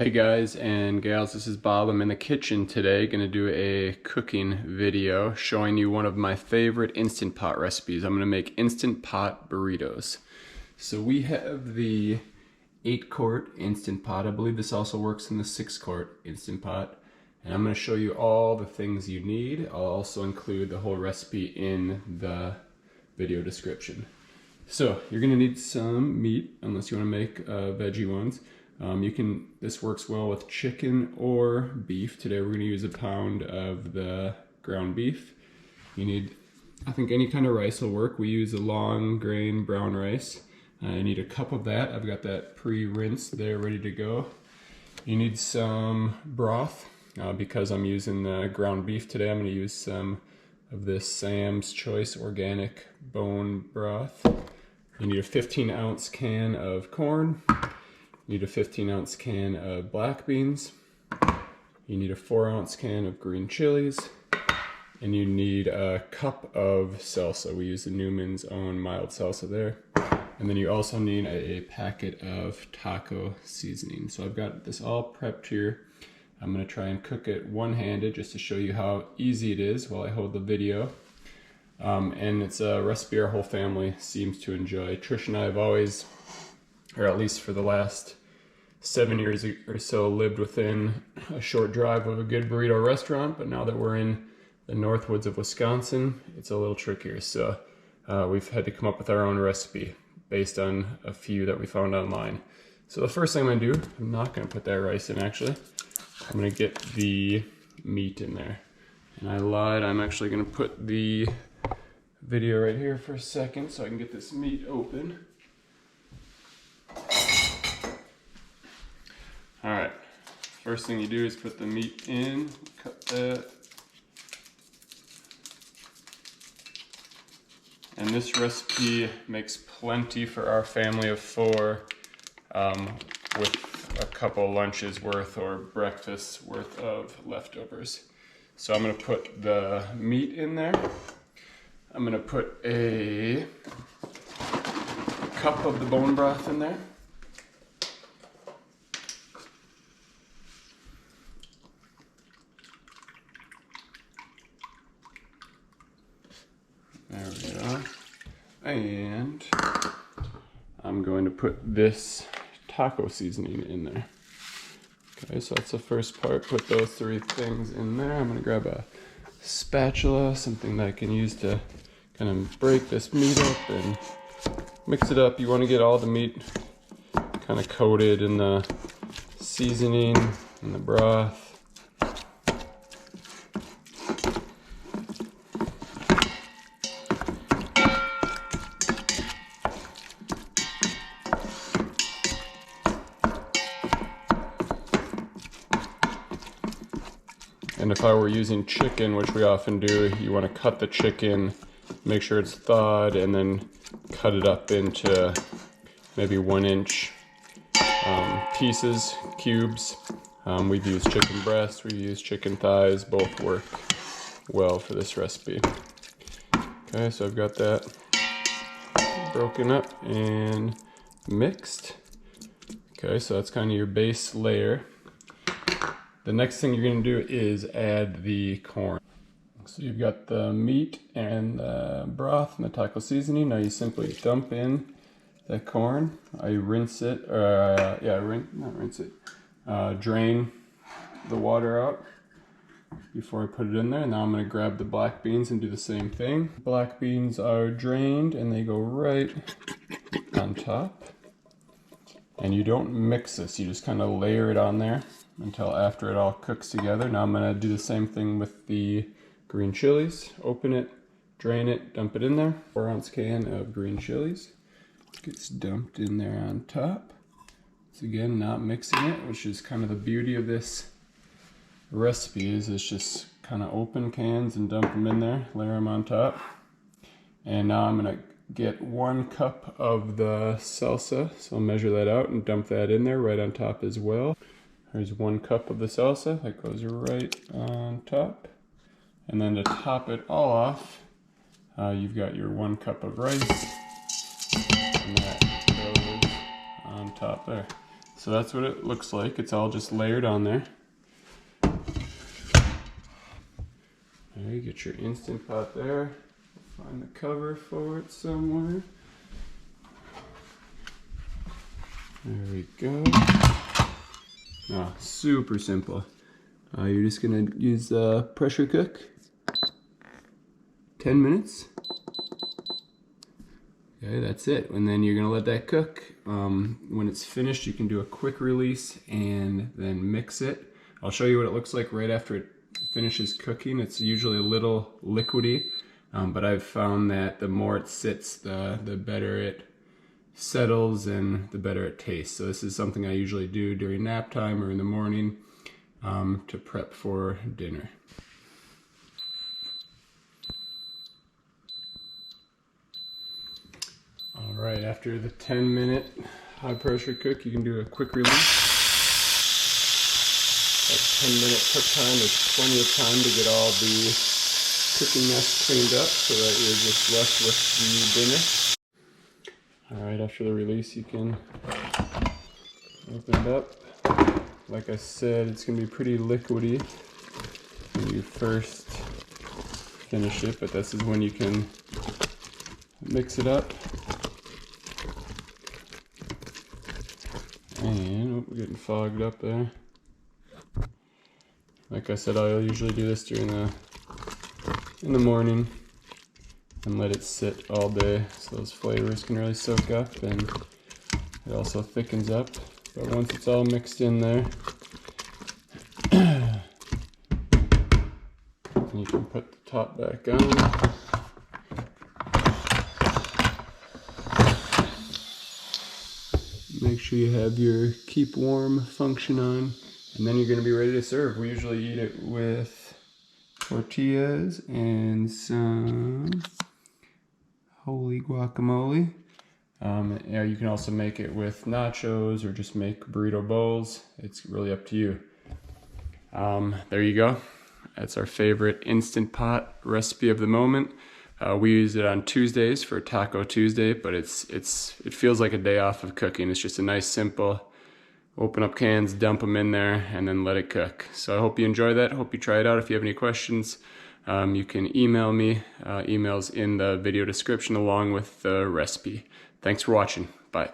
Hey guys and gals, this is Bob. I'm in the kitchen today, gonna do a cooking video showing you one of my favorite Instant Pot recipes. I'm gonna make Instant Pot burritos. So we have the 8-quart Instant Pot. I believe this also works in the 6-quart Instant Pot. And I'm gonna show you all the things you need. I'll also include the whole recipe in the video description. So you're gonna need some meat, unless you wanna make veggie ones. This works well with chicken or beef. Today we're going to use a pound of the ground beef. You need, I think any kind of rice will work. We use a long grain brown rice. I need a cup of that. I've got that pre-rinsed there ready to go. You need some broth. Because I'm using the ground beef today, I'm going to use some of this Sam's Choice organic bone broth. You need a 15-ounce can of corn. You need a 15-ounce can of black beans. You need a 4-ounce can of green chilies. And you need a cup of salsa. We use the Newman's own mild salsa there. And then you also need a packet of taco seasoning. So I've got this all prepped here. I'm gonna try and cook it one-handed just to show you how easy it is while I hold the video. And it's a recipe our whole family seems to enjoy. Trish and I have always, or at least for the last 7 years or so, lived within a short drive of a good burrito restaurant, but now that we're in the Northwoods of Wisconsin, it's a little trickier. So we've had to come up with our own recipe based on a few that we found online. So the first thing I'm gonna do, I'm not gonna put that rice in actually. I'm gonna get the meat in there. And I lied, I'm actually gonna put the video right here for a second so I can get this meat open. Alright, first thing you do is put the meat in, cut that. And this recipe makes plenty for our family of 4 with a couple lunches worth or breakfasts worth of leftovers. So I'm going to put the meat in there. I'm going to put a cup of the bone broth in there. There we go. And I'm going to put this taco seasoning in there. Okay, so that's the first part. Put those 3 things in there. I'm going to grab a spatula, something that I can use to kind of break this meat up and mix it up. You want to get all the meat kind of coated in the seasoning and the broth. And if I were using chicken, which we often do, you want to cut the chicken, make sure it's thawed, and then cut it up into maybe 1-inch pieces, cubes. We've used chicken breasts, we've used chicken thighs, both work well for this recipe. Okay, so I've got that broken up and mixed. Okay, so that's kind of your base layer. The next thing you're going to do is add the corn. So you've got the meat and the broth and the taco seasoning. Now you simply dump in the corn. I rinse it, drain the water out before I put it in there. Now I'm going to grab the black beans and do the same thing. Black beans are drained and they go right on top. And you don't mix this, you just kind of layer it on there until after it all cooks together. Now I'm going to do the same thing with the green chilies. Open it, drain it, dump it in there. 4-ounce can of green chilies gets dumped in there on top. So again, not mixing it, which is kind of the beauty of this recipe, is it's just kind of open cans and dump them in there, layer them on top. And now I'm going to get 1 cup of the salsa, so I'll measure that out and dump that in there right on top as well. There's 1 cup of the salsa that goes right on top. And then to top it all off, you've got your 1 cup of rice, and that goes on top there. So that's what it looks like. It's all just layered on there. There, you get your Instant Pot there. Find the cover for it somewhere. There we go. Oh, super simple. You're just gonna use pressure cook. 10 minutes. Okay, that's it. And then you're gonna let that cook. When it's finished, you can do a quick release and then mix it. I'll show you what it looks like right after it finishes cooking. It's usually a little liquidy, but I've found that the more it sits, the better it settles and the better it tastes. So this is something I usually do during nap time or in the morning to prep for dinner. All right, after the 10-minute high pressure cook, you can do a quick release. That 10-minute cook time is plenty of time to get all the cooking mess cleaned up so that you're just left with the dinner. All right, after the release, you can open it up. Like I said, it's gonna be pretty liquidy when you first finish it, but this is when you can mix it up. And we're getting fogged up there. Like I said, I'll usually do this in the morning and let it sit all day so those flavors can really soak up, and it also thickens up. But once it's all mixed in there, you can put the top back on. Make sure you have your keep warm function on, and then you're going to be ready to serve. We usually eat it with tortillas and some holy guacamole. You can also make it with nachos or just make burrito bowls. It's really up to you. There you go. That's our favorite Instant Pot recipe of the moment. We use it on Tuesdays for Taco Tuesday, but it feels like a day off of cooking. It's just a nice, simple, open up cans, dump them in there, and then let it cook. So I hope you enjoy that. Hope you try it out. If you have any questions, you can email me. Email's in the video description along with the recipe. Thanks for watching. Bye.